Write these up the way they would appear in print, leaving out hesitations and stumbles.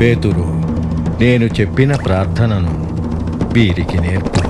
పేతురు, నేను చెప్పిన ప్రార్థనను వీరికి నేర్పు.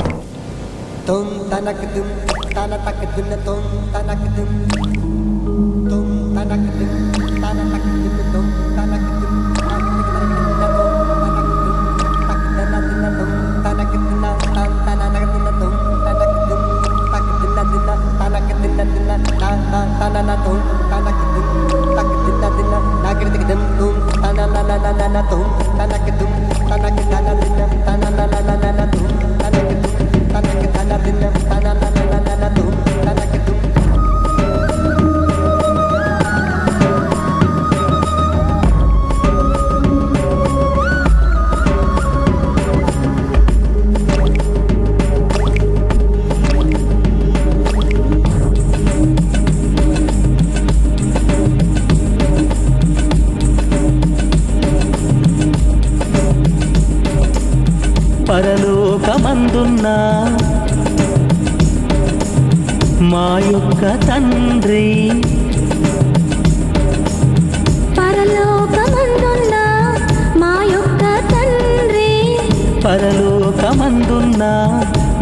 పరలోకమందున్న మా యొక్క తండ్రి, పరలోకమందున్న మా యొక్క తండ్రి, పరలోకమందున్న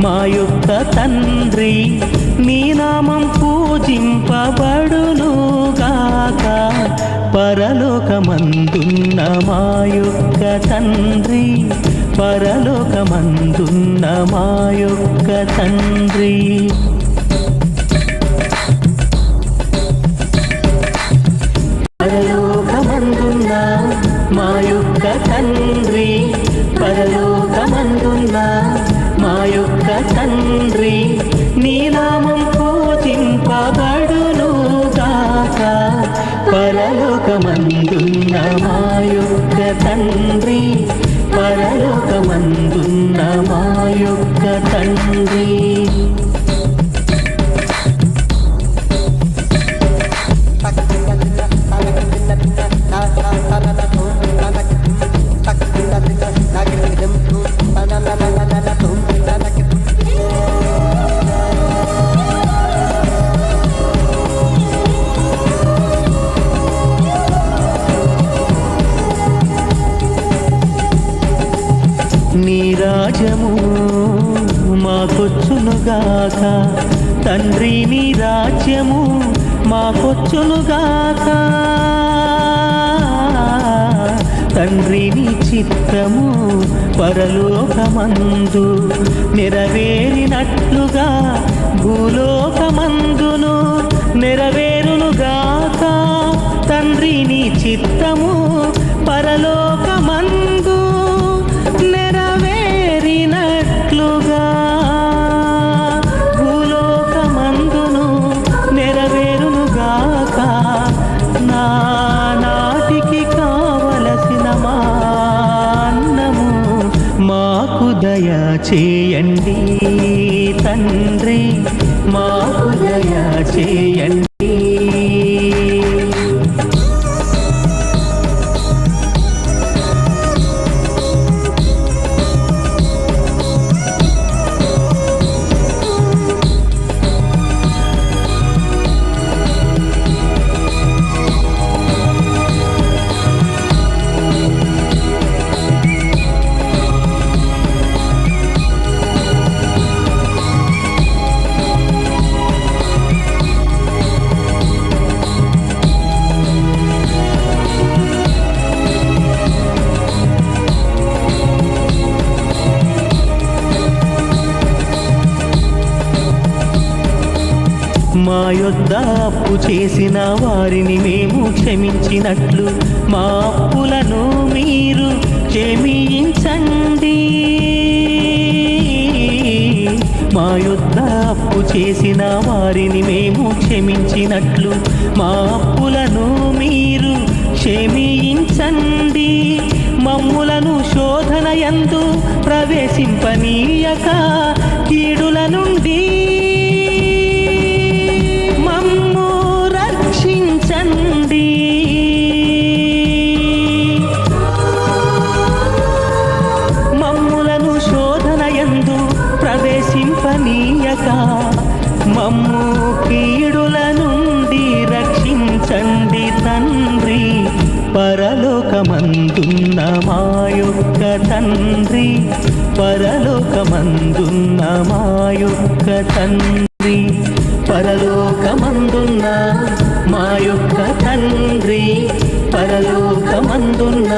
మా యొక్క తండ్రి, నీ నామం పూజింపబడునుగాక. పరలోకమందున్న మా యొక్క తండ్రి, పరలోకమందున్న మా యొక్క తండ్రి. పరలోకమందున్న మా యొక్క తండ్రి, పరలోకమందున్న మా యొక్క తండ్రి, నీ నామం పూజింపబడునుగాక. పరలోకమందున్న మా యొక్క తండ్రి, పరలోకమందున్న మా యొక్క తండ్రి. నీ రాజ్యము మాకొచ్చునుగాక తండ్రి, నీ రాజ్యము మాకొచ్చునుగాక తండ్రి. నీ చిత్తము పరలోకమందు నెరవేరినట్లుగా భూలోకమందును నెరవేరునుగాక. తండ్రి, నీ చిత్తము పరలోకమందు నెరవేరినట్లుగా భూలోకమందును నెరవేరునుగాక. నా నాటికి కావలసిన మా అన్నము మాకు దయచేయండి తండ్రి, మాకు దయచేయండి. మా యొద్ద అప్పు చేసిన వారిని మేము క్షమించినట్లు మా అప్పులను మీరు క్షమించండి. మా యొద్ద అప్పు చేసిన వారిని మేము క్షమించినట్లు మా అప్పులను మీరు క్షమించండి. మమ్ములను శోధన యందు ప్రవేశింపనీయక కీడుల నుండి మమ్ము రక్షించండి. మమ్ములను శోధన యందు ప్రవేశింపనీయక మమ్ము కీడుల నుండి రక్షించండి తండ్రి. పరలోకమందు పరలోకమందున్న మా యొక్క తండ్రి, పరలోకమందున్న మా యొక్క తండ్రి, పరలోకమందున్న మా యొక్క తండ్రి, పరలోకమందున్న